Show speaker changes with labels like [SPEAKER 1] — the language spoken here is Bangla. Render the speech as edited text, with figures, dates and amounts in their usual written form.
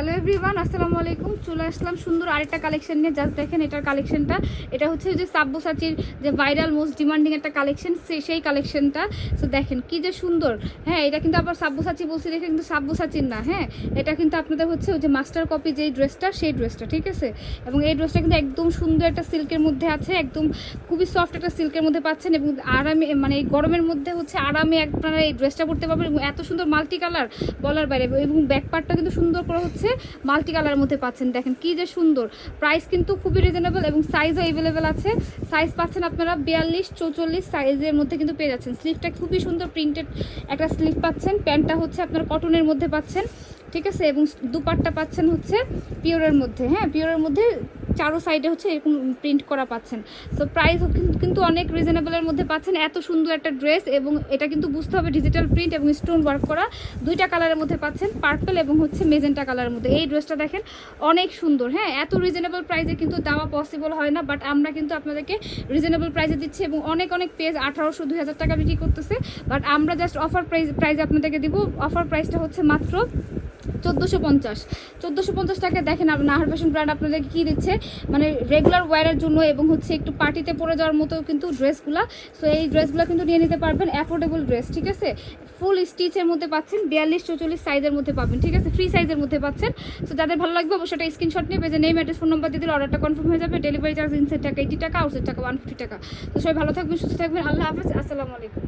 [SPEAKER 1] হ্যালো এভরিওয়ান, আসসালামু আলাইকুম। চলে আসলাম সুন্দর আরেকটা কালেকশন নিয়ে। জাস্ট দেখেন এটার কালেকশনটা। এটা হচ্ছে যে সাব্যসাচীর যে ভাইরাল মোস্ট ডিমান্ডিং একটা কালেকশন, সেই কালেকশনটা। সো দেখেন কি যে সুন্দর। হ্যাঁ, এটা কিন্তু আবার সাব্যসাচী বলছি দেখে কিন্তু সাব্যসাচীর না। হ্যাঁ, এটা কিন্তু আপনাদের হচ্ছে ওই যে মাস্টার কপি যেই ড্রেসটা, সেই ড্রেসটা, ঠিক আছে। এবং এই ড্রেসটা কিন্তু একদম সুন্দর একটা সিল্কের মধ্যে আছে, একদম খুবই সফট একটা সিল্কের মধ্যে পাচ্ছেন। এবং আরামে, মানে এই গরমের মধ্যে হচ্ছে আরামে আপনারা এই ড্রেসটা পরতে পারবেন। এবং এত সুন্দর মাল্টি কালার বলার বাইরে। এবং ব্যাক পার্টটা কিন্তু সুন্দর করে হচ্ছে মাল্টি কালারের মধ্যে পাচ্ছেন। দেখেন কি যে সুন্দর। প্রাইস কিন্তু খুবই রিজনেবল এবং সাইজও অ্যাভেলেবেল আছে। সাইজ পাচ্ছেন আপনারা 42-44 সাইজের মধ্যে কিন্তু পেয়ে যাচ্ছেন। স্লিভটা খুবই সুন্দর প্রিন্টেড একটা স্লিভ পাচ্ছেন। প্যান্টটা হচ্ছে আপনার কটনের মধ্যে পাচ্ছেন, ঠিক আছে। এবং দুপাট্টা পাচ্ছেন হচ্ছে পিওরের মধ্যে। হ্যাঁ, পিওরের মধ্যে চারো সাইডে হচ্ছে এরকম প্রিন্ট করা পাচ্ছেন। সো প্রাইস কিন্তু অনেক রিজনেবলের মধ্যে পাচ্ছেন। এত সুন্দর একটা ড্রেস, এবং এটা কিন্তু বুঝতে হবে ডিজিটাল প্রিন্ট এবং স্টোন ওয়ার্ক করা। দুইটা কালারের মধ্যে পাচ্ছেন, পার্পল এবং হচ্ছে মেজেন্টা কালারের মধ্যে। এই ড্রেসটা দেখেন অনেক সুন্দর। হ্যাঁ, এত রিজনেবল প্রাইসে কিন্তু দেওয়া পসিবল হয় না, বাট আমরা কিন্তু আপনাদেরকে রিজনেবল প্রাইসে দিচ্ছি। এবং অনেক পেজ 1800-2000 টাকা বিক্রি করতেছে, বাট আমরা জাস্ট অফার প্রাইসে আপনাদেরকে দিব। অফার প্রাইসটা হচ্ছে মাত্র 1450 টাকা। দেখেন নাহার ফ্যাশন ব্র্যান্ড আপনাদেরকে কী দিচ্ছে, মানে রেগুলার ওয়্যারের জন্য এবং হচ্ছে একটু পার্টিতে পরে যাওয়ার মতো কিন্তু ড্রেসগুলো। সো এই ড্রেসগুলো কিন্তু নিয়ে নিতে পারবেন, অ্যাফোর্ডেবল ড্রেস, ঠিক আছে। ফুল স্টিচের মধ্যে পাচ্ছেন, 42-44 সাইজের মধ্যে পাবেন, ঠিক আছে। ফ্রি সাইজের মধ্যে পাচ্ছেন। সো যাদের ভালো লাগবে অবশ্যই একটা স্ক্রিনশট নিয়ে পেজে নেম, অ্যাড্রেস, ফোন নাম্বার দিয়ে দিলে অর্ডারটা কনফার্ম হয়ে যাবে। ডেলিভারি চার্জ ইনসাইড টাকা 80 টাকা, আউটসাইড টাকা 150 টাকা। তো সবাই ভালো থাকবেন, সুস্থ থাকবেন। আল্লাহ হাফেজ, আসসালামু আলাইকুম।